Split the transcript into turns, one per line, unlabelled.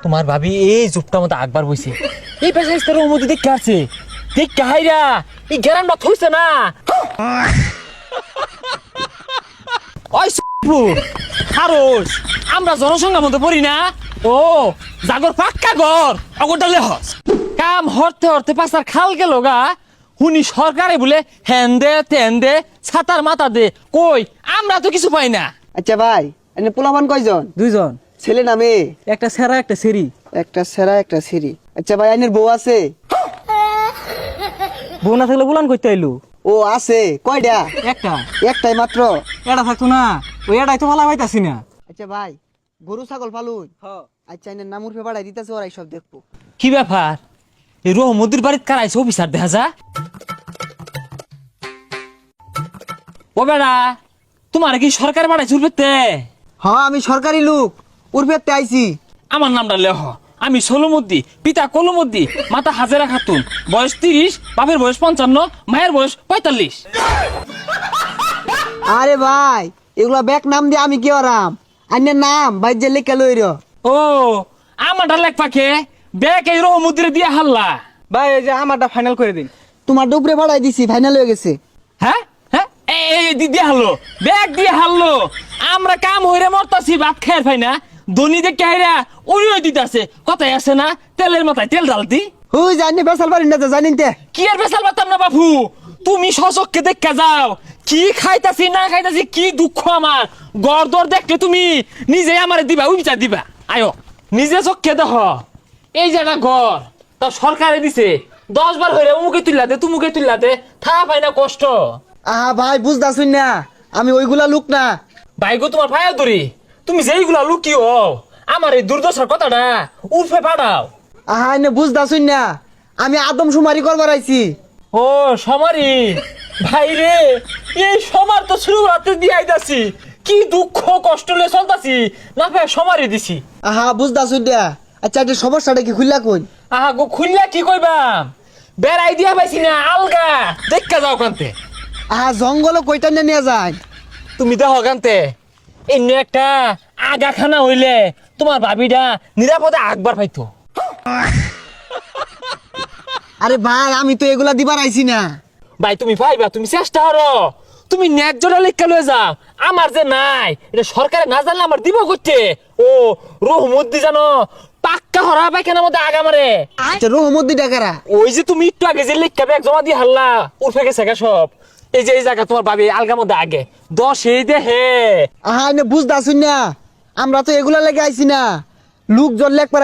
তোমার ভাবি এই জুপটা মতো আকবার বইছে এই পেশা ইস্তার অনুমতি দেখে আছে দেখ কাহাইরা এই গ্যারান্ডা থইছে না ওই হারোস আমরা জনসংখ্যার মধ্যে পড়ি না ও জাগর পাক্কা ঘর অগরডালে হস কাম হরতে হরতে পাশার খাল গেল গা হুনি সরকারে বলে হ্যান দে তেন দে ছাতার মাথা দে কই আমরা তো কিছু পাই না।
আচ্ছা ভাই এনে পোলাপান কয়জন?
দুইজন,
ছেলে না মেয়ে?
একটা সেরা একটা সেরি।
একটা সেরা একটা সিরি। আচ্ছা ভাই আইনের বউ আছে?
বউ না থাকলে বুলান করতে আইলু।
ও আছে কয়টা?
একটা,
একটাই মাত্র?
এটা থাকতো না, ওই এটাই তো ভালো পাইতাছি না।
আচ্ছা ভাই গরু ছাগল পালুন? আচ্ছা এনে নামুর ফে বাড়াই দিতেছে ওরাই সব দেখবো।
কি ব্যাপার এই রহমদির বাড়িতে কারাইছে অফিসার দেখা যা ও বেড়া তোমার কি সরকার বাড়াইছে উঠবে
হ্যাঁ আমি সরকারি লোক উর্ফেতে আইছি।
আমার নামটা লেহ আমি সোলমদ্দি পিতা কলমদ্দি মাতা হাজেরা খাতুন বয়স 30 বাপের বয়স 55 মায়ের বয়স 45।
আরে ভাই এগুলা ব্যাক নাম দিয়ে আমি কি আরাম আইনের নাম ভাই যে লেখা লইর।
ও আমারটা লেখ পাখে ব্যাগ এই রহমদ্দিরে দিয়ে হাল্লা
ভাই এই যে আমারটা ফাইনাল করে দিন।
তোমার ডুবরে বাড়াই দিছি ফাইনাল হয়ে গেছে।
হ্যাঁ হ্যাঁ এই দিয়ে হারলো ব্যাগ দিয়ে হারলো আমরা কাম হইরে মরতাছি ভাত খাই পাই না ধনী দেখে হাইরা ওই দিতেছে কথাই আছে না তেলের মাথায় তেল ডালতি
হুই জানি বেসাল পারি না তো জানিন তে।
কি আর বেসাল পারতাম না বাপু তুমি সচককে দেখা যাও কি খাইতাছি না খাইতাছি কি দুঃখ আমার গড়দর দেখলে তুমি নিজে আমারে দিবা ওই বিচার দিবা আয়ো নিজে চোখকে দেখ এই যে একটা ঘর তা সরকারে দিছে 10 বার হইরে অমুকে তুললাতে তুমুকে তুললাতে থা পাই না কষ্ট।
আহা ভাই বুঝতাছুন না আমি ওইগুলা লোক না।
ভাই গো তোমার ভাইয়া ধরি তুমি যেইগুলা লুকিও আমার এই দুর্দশার কথাটা উর্ফে পাঠাও।
আহা এনে বুঝতাছুন না আমি আদম সুমারি করবার আইছি।
ও সমারি ভাই রে এই সমার তো শুরু রাতে দিয়ে আইতাছি কি দুঃখ কষ্ট লে চলতাছি না ভাই সমারি দিছি।
আহা বুঝতাছুন না। আচ্ছা একটা সমস্যাটা কি খুললা কই?
আহা গো খুললা কি কইবাম বেড়াই দিয়া পাইছি না আলগা দেখা যাও কান্তে।
আহা জঙ্গল কইটা নিয়ে যায়
তুমি দেখো কান্তে এমনি একটা আগাখানা হইলে তোমার ভাবিটা নিরাপদে আকবার পাইতো।
আরে ভাই আমি তো এগুলা দিবার আইছি না।
ভাই তুমি পাইবা তুমি চেষ্টা করো তুমি ন্যায্যটা লেখা লয়ে যাও আমার যে নাই এটা সরকারে না জানলে আমার দিব করতে ও রহমদ্দি জানো পাক্কা হরা পায়খানার মধ্যে আগা মারে।
আচ্ছা রহমদ্দি ডাকারা
ওই যে তুমি একটু আগে যে লেখা ব্যাগ জমা দিয়ে হারলা উঠে গেছে গা সব এই যে এই জায়গা তোমার ভাবি আলগার মধ্যে আগে 10 এই দেহে।
আহা এনে বুঝতাছুন না আমরা তো এগুলা লেগে আইছি না লোকজন লেখ